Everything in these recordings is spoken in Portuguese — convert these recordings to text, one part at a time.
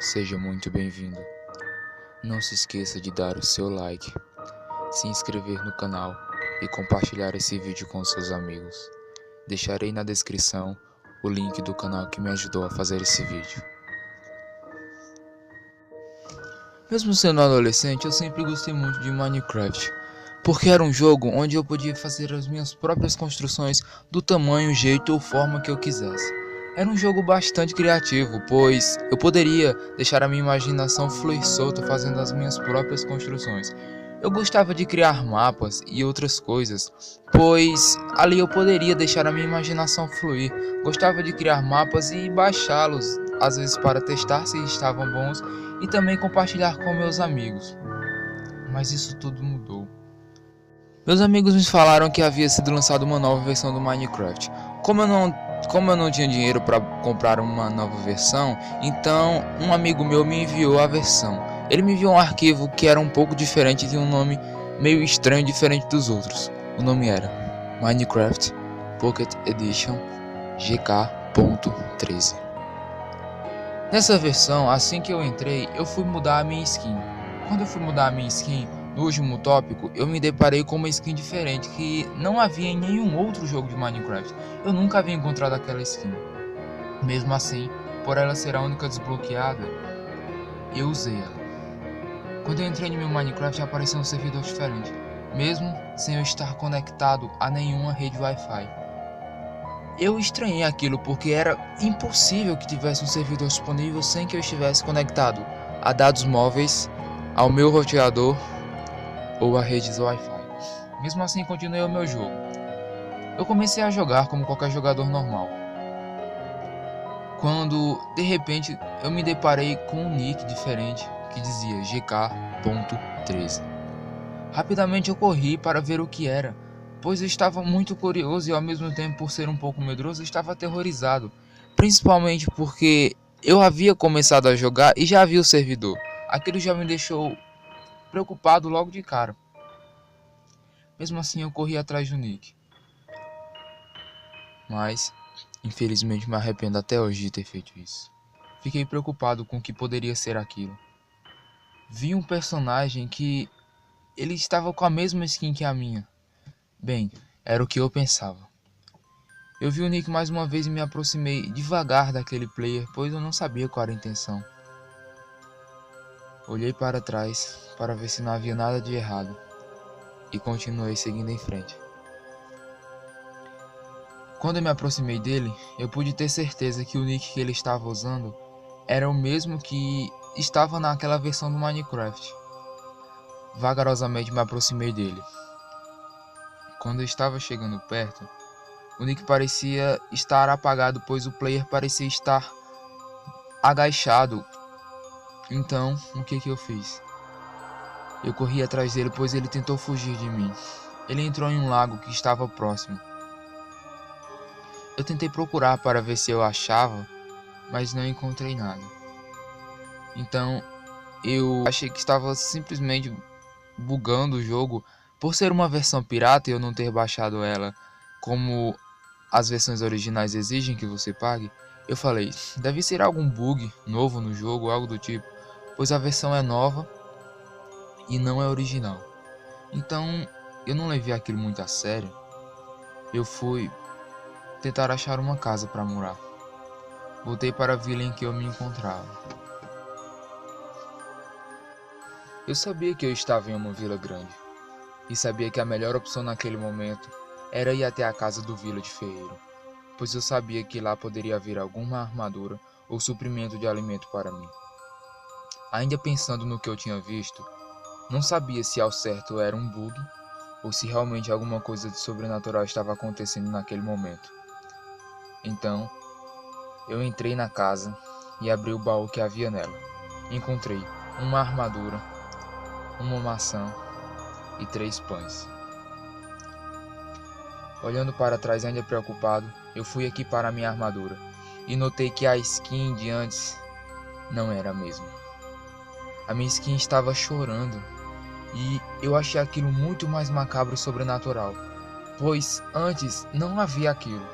Seja muito bem-vindo. Não se esqueça de dar o seu like, se inscrever no canal e compartilhar esse vídeo com seus amigos. Deixarei na descrição o link do canal que me ajudou a fazer esse vídeo. Mesmo sendo adolescente, eu sempre gostei muito de Minecraft, porque era um jogo onde eu podia fazer as minhas próprias construções do tamanho, jeito ou forma que eu quisesse. Era um jogo bastante criativo, pois eu poderia deixar a minha imaginação fluir solta fazendo as minhas próprias construções. Eu gostava de criar mapas e outras coisas, pois ali eu poderia deixar a minha imaginação fluir. Gostava de criar mapas e baixá-los, às vezes para testar se estavam bons e também compartilhar com meus amigos. Mas isso tudo mudou. Meus amigos me falaram que havia sido lançada uma nova versão do Minecraft. Como eu não tinha dinheiro para comprar uma nova versão, então um amigo meu me enviou a versão. Ele me enviou um arquivo que era um pouco diferente, de um nome meio estranho, diferente dos outros. O nome era Minecraft Pocket Edition GK.13. Nessa versão, assim que eu entrei, eu fui mudar a minha skin. Quando eu fui mudar a minha skin, no último tópico, eu me deparei com uma skin diferente que não havia em nenhum outro jogo de Minecraft. Eu nunca havia encontrado aquela skin. Mesmo assim, por ela ser a única desbloqueada, eu usei ela. Quando eu entrei no meu Minecraft, apareceu um servidor diferente, mesmo sem eu estar conectado a nenhuma rede Wi-Fi. Eu estranhei aquilo porque era impossível que tivesse um servidor disponível sem que eu estivesse conectado a dados móveis, ao meu roteador ou a redes Wi-Fi. Mesmo assim, continuei o meu jogo. Eu comecei a jogar como qualquer jogador normal, quando de repente eu me deparei com um nick diferente que dizia GK.13. Rapidamente eu corri para ver o que era, pois eu estava muito curioso e ao mesmo tempo, por ser um pouco medroso, eu estava aterrorizado, principalmente porque eu havia começado a jogar e já vi o servidor. Aquilo já me deixou preocupado logo de cara. Mesmo assim, eu corri atrás do nick, mas infelizmente me arrependo até hoje de ter feito isso. Fiquei preocupado com o que poderia ser aquilo. Vi um personagem que ele estava com a mesma skin que a minha. Bem, era o que eu pensava. Eu vi o nick mais uma vez e me aproximei devagar daquele player, pois eu não sabia qual era a intenção. Olhei para trás para ver se não havia nada de errado e continuei seguindo em frente. Quando eu me aproximei dele, eu pude ter certeza que o nick que ele estava usando era o mesmo que estava naquela versão do Minecraft. Vagarosamente me aproximei dele. Quando eu estava chegando perto, o nick parecia estar apagado, pois o player parecia estar agachado. Então, o que eu fiz? Eu corri atrás dele, pois ele tentou fugir de mim. Ele entrou em um lago que estava próximo. Eu tentei procurar para ver se eu achava, mas não encontrei nada. Então, eu achei que estava simplesmente bugando o jogo por ser uma versão pirata e eu não ter baixado ela como as versões originais exigem que você pague. Eu falei, deve ser algum bug novo no jogo, algo do tipo, pois a versão é nova e não é original. Então eu não levei aquilo muito a sério. Eu fui tentar achar uma casa para morar. Voltei para a vila em que eu me encontrava. Eu sabia que eu estava em uma vila grande e sabia que a melhor opção naquele momento era ir até a casa do Village Ferreiro, pois eu sabia que lá poderia haver alguma armadura ou suprimento de alimento para mim. Ainda pensando no que eu tinha visto, não sabia se ao certo era um bug ou se realmente alguma coisa de sobrenatural estava acontecendo naquele momento. Então, eu entrei na casa e abri o baú que havia nela. Encontrei uma armadura, uma maçã e 3 pães. Olhando para trás ainda preocupado, eu fui equipar a minha armadura e notei que a skin de antes não era a mesma. A minha skin estava chorando e eu achei aquilo muito mais macabro e sobrenatural, pois antes não havia aquilo.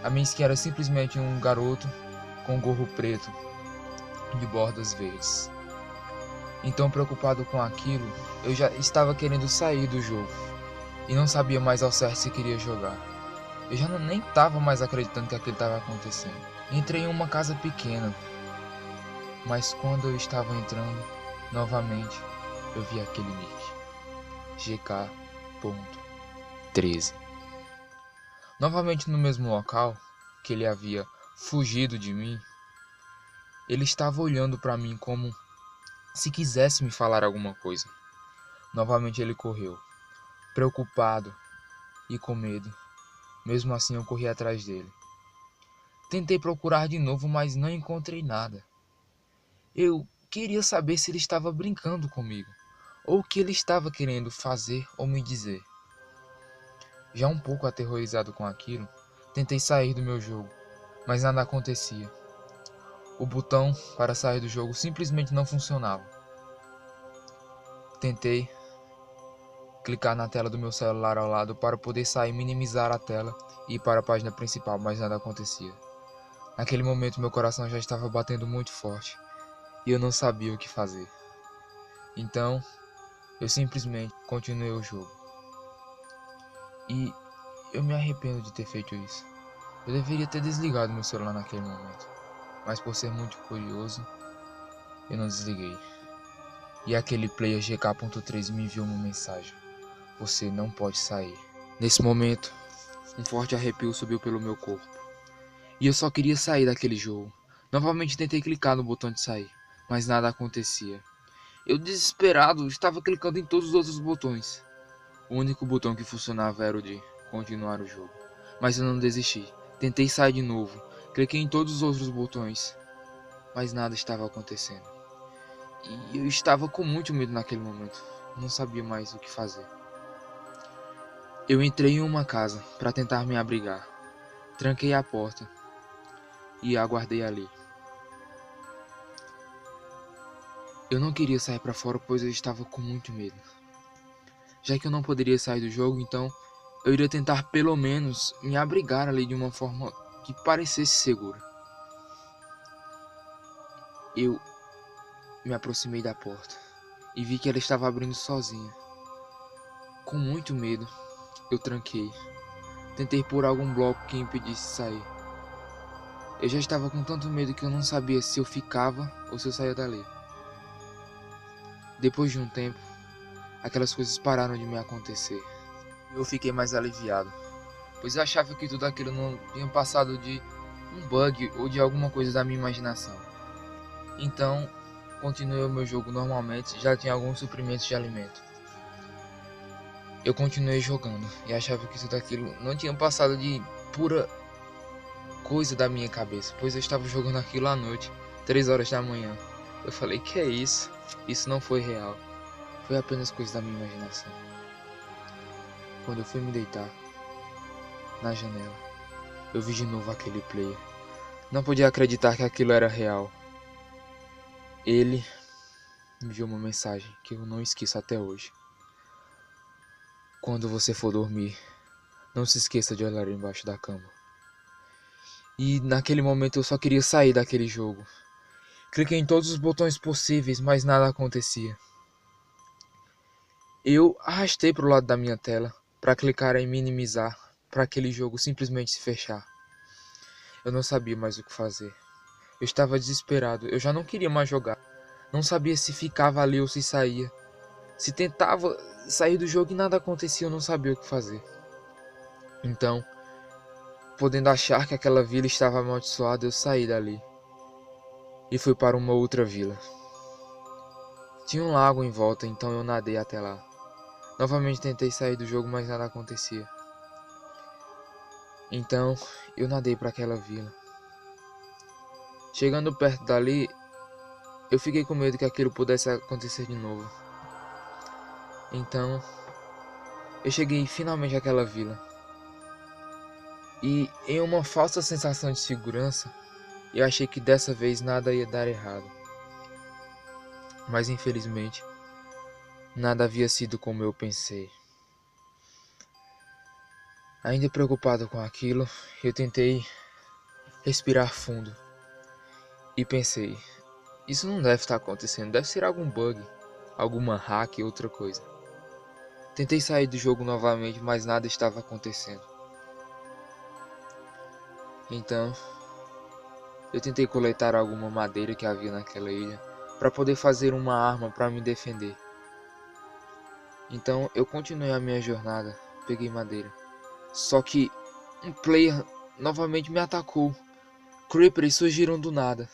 A minha skin era simplesmente um garoto com gorro preto de bordas verdes. Então, preocupado com aquilo, eu já estava querendo sair do jogo e não sabia mais ao certo se queria jogar. Eu já nem estava mais acreditando que aquilo estava acontecendo. Entrei em uma casa pequena, mas quando eu estava entrando, novamente, eu vi aquele nick, GK.13. Novamente no mesmo local que ele havia fugido de mim, ele estava olhando para mim como se quisesse me falar alguma coisa. Novamente ele correu, preocupado e com medo. Mesmo assim eu corri atrás dele. Tentei procurar de novo, mas não encontrei nada. Eu queria saber se ele estava brincando comigo, ou o que ele estava querendo fazer ou me dizer. Já um pouco aterrorizado com aquilo, tentei sair do meu jogo, mas nada acontecia. O botão para sair do jogo simplesmente não funcionava. Tentei clicar na tela do meu celular ao lado para poder sair, minimizar a tela e ir para a página principal, mas nada acontecia. Naquele momento meu coração já estava batendo muito forte e eu não sabia o que fazer. Então, eu simplesmente continuei o jogo. E eu me arrependo de ter feito isso. Eu deveria ter desligado meu celular naquele momento, mas por ser muito curioso, eu não desliguei. E aquele player GK.13 me enviou uma mensagem: você não pode sair. Nesse momento, um forte arrepio subiu pelo meu corpo. E eu só queria sair daquele jogo. Novamente tentei clicar no botão de sair, mas nada acontecia. Eu, desesperado, estava clicando em todos os outros botões. O único botão que funcionava era o de continuar o jogo. Mas eu não desisti. Tentei sair de novo. Cliquei em todos os outros botões, mas nada estava acontecendo. E eu estava com muito medo naquele momento. Não sabia mais o que fazer. Eu entrei em uma casa para tentar me abrigar. Tranquei a porta e aguardei ali. Eu não queria sair para fora, pois eu estava com muito medo. Já que eu não poderia sair do jogo, então eu iria tentar pelo menos me abrigar ali de uma forma que parecesse segura. Eu me aproximei da porta e vi que ela estava abrindo sozinha. Com muito medo, eu tranquei. Tentei pôr algum bloco que impedisse sair. Eu já estava com tanto medo que eu não sabia se eu ficava ou se eu saía dali. Depois de um tempo, aquelas coisas pararam de me acontecer. Eu fiquei mais aliviado, pois eu achava que tudo aquilo não tinha passado de um bug ou de alguma coisa da minha imaginação. Então, continuei o meu jogo normalmente, já tinha alguns suprimentos de alimento. Eu continuei jogando e achava que tudo aquilo não tinha passado de pura coisa da minha cabeça, pois eu estava jogando aquilo à noite, 3 horas da manhã. Eu falei, que é isso? Isso não foi real. Foi apenas coisa da minha imaginação. Quando eu fui me deitar, na janela, eu vi de novo aquele player. Não podia acreditar que aquilo era real. Ele me enviou uma mensagem que eu não esqueço até hoje. Quando você for dormir, não se esqueça de olhar embaixo da cama. E naquele momento eu só queria sair daquele jogo. Cliquei em todos os botões possíveis, mas nada acontecia. Eu arrastei para o lado da minha tela para clicar em minimizar, para aquele jogo simplesmente se fechar. Eu não sabia mais o que fazer. Eu estava desesperado, eu já não queria mais jogar. Não sabia se ficava ali ou se saía. Se tentava sair do jogo e nada acontecia, eu não sabia o que fazer. Então, podendo achar que aquela vila estava amaldiçoada, eu saí dali e fui para uma outra vila. Tinha um lago em volta, então eu nadei até lá. Novamente tentei sair do jogo, mas nada acontecia. Então, eu nadei para aquela vila. Chegando perto dali, eu fiquei com medo que aquilo pudesse acontecer de novo. Então, eu cheguei finalmente àquela vila. E em uma falsa sensação de segurança, eu achei que dessa vez nada ia dar errado. Mas infelizmente, nada havia sido como eu pensei. Ainda preocupado com aquilo, eu tentei respirar fundo e pensei, Isso não deve estar acontecendo, deve ser algum bug, alguma hack ou outra coisa. Tentei sair do jogo novamente, mas nada estava acontecendo. Então, eu tentei coletar alguma madeira que havia naquela ilha para poder fazer uma arma para me defender. Então, eu continuei a minha jornada, peguei madeira. Só que um player novamente me atacou. Creepers surgiram do nada.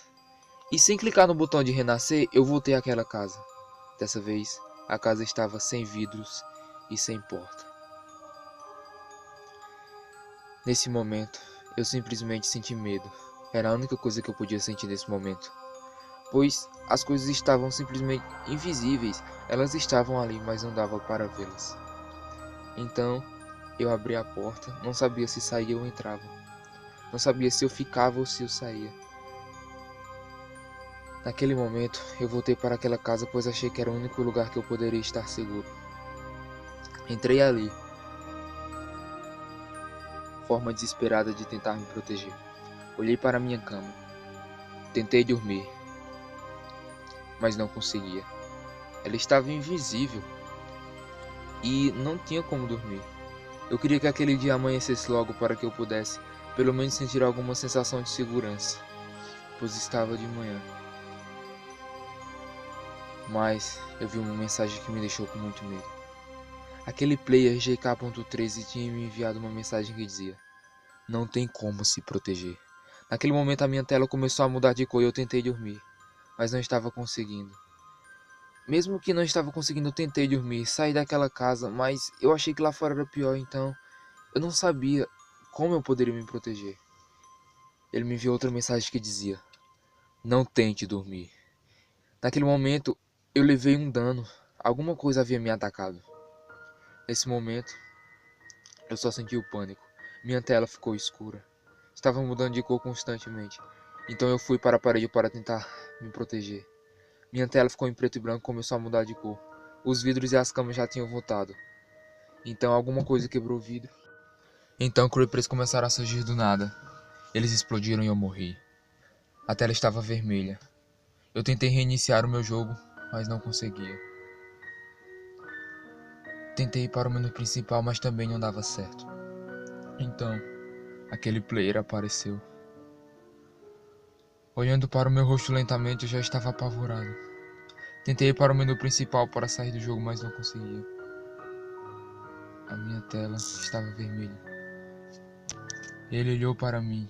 E sem clicar no botão de renascer, eu voltei àquela casa. Dessa vez, a casa estava sem vidros e sem porta. Nesse momento, eu simplesmente senti medo. Era a única coisa que eu podia sentir nesse momento. Pois as coisas estavam simplesmente invisíveis. Elas estavam ali, mas não dava para vê-las. Então, eu abri a porta, não sabia se saía ou entrava. Não sabia se eu ficava ou se eu saía. Naquele momento, eu voltei para aquela casa, pois achei que era o único lugar que eu poderia estar seguro. Entrei ali, forma desesperada de tentar me proteger. Olhei para minha cama. Tentei dormir, mas não conseguia. Ela estava invisível e não tinha como dormir. Eu queria que aquele dia amanhecesse logo para que eu pudesse, pelo menos, sentir alguma sensação de segurança, pois estava de manhã. Mas eu vi uma mensagem que me deixou com muito medo. Aquele player GK.13 tinha me enviado uma mensagem que dizia: não tem como se proteger. Naquele momento a minha tela começou a mudar de cor e eu tentei dormir, mas não estava conseguindo. Mesmo que não estava conseguindo, eu tentei dormir, saí daquela casa, mas eu achei que lá fora era pior, então eu não sabia como eu poderia me proteger. Ele me enviou outra mensagem que dizia: não tente dormir. Naquele momento eu levei um dano, alguma coisa havia me atacado. Nesse momento eu só senti o pânico. Minha tela ficou escura. Estava mudando de cor constantemente. Então eu fui para a parede para tentar me proteger. Minha tela ficou em preto e branco e começou a mudar de cor. Os vidros e as camas já tinham voltado. Então alguma coisa quebrou o vidro. Então creepers começaram a surgir do nada. Eles explodiram e eu morri. A tela estava vermelha. Eu tentei reiniciar o meu jogo, mas não conseguia. Tentei ir para o menu principal, mas também não dava certo. Então, aquele player apareceu. Olhando para o meu rosto lentamente, eu já estava apavorado. Tentei ir para o menu principal para sair do jogo, mas não conseguia. A minha tela estava vermelha. Ele olhou para mim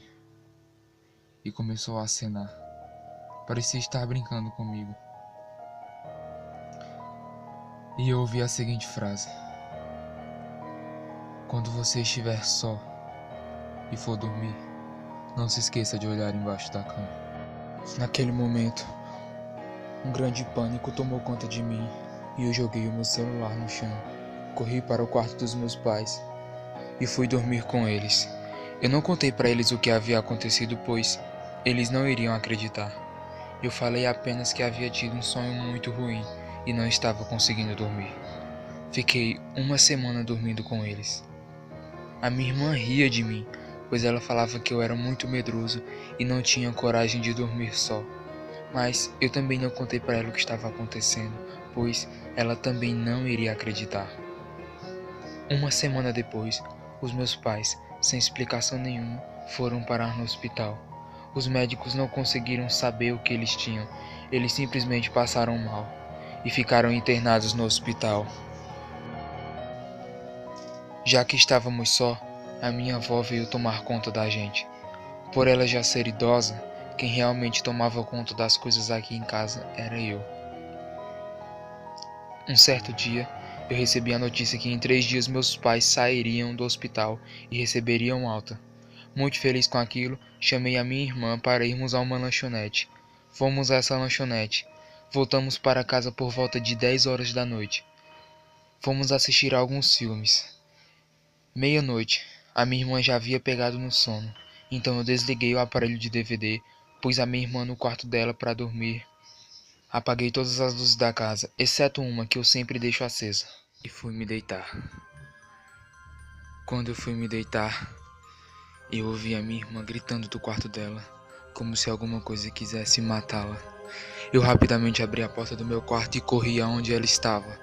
e começou a acenar. Parecia estar brincando comigo. E eu ouvi a seguinte frase: quando você estiver só e for dormir, não se esqueça de olhar embaixo da cama. Naquele momento, um grande pânico tomou conta de mim e eu joguei o meu celular no chão. Corri para o quarto dos meus pais e fui dormir com eles. Eu não contei para eles o que havia acontecido, pois eles não iriam acreditar. Eu falei apenas que havia tido um sonho muito ruim e não estava conseguindo dormir. Fiquei uma semana dormindo com eles. A minha irmã ria de mim, pois ela falava que eu era muito medroso e não tinha coragem de dormir só. Mas eu também não contei para ela o que estava acontecendo, pois ela também não iria acreditar. Uma semana depois, os meus pais, sem explicação nenhuma, foram parar no hospital. Os médicos não conseguiram saber o que eles tinham, eles simplesmente passaram mal e ficaram internados no hospital. Já que estávamos só, a minha avó veio tomar conta da gente. Por ela já ser idosa, quem realmente tomava conta das coisas aqui em casa era eu. Um certo dia, eu recebi a notícia que em 3 dias meus pais sairiam do hospital e receberiam alta. Muito feliz com aquilo, chamei a minha irmã para irmos a uma lanchonete. Fomos a essa lanchonete. Voltamos para casa por volta de 10 horas da noite. Fomos assistir a alguns filmes. Meia-noite, a minha irmã já havia pegado no sono, então eu desliguei o aparelho de DVD, pus a minha irmã no quarto dela para dormir. Apaguei todas as luzes da casa, exceto uma que eu sempre deixo acesa, e fui me deitar. Quando eu fui me deitar, eu ouvi a minha irmã gritando do quarto dela: como se alguma coisa quisesse matá-la. Eu rapidamente abri a porta do meu quarto e corri aonde ela estava.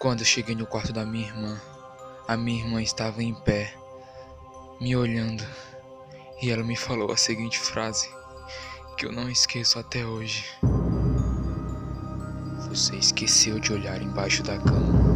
Quando cheguei no quarto da minha irmã, a minha irmã estava em pé, me olhando, e ela me falou a seguinte frase, que eu não esqueço até hoje: "Você esqueceu de olhar embaixo da cama."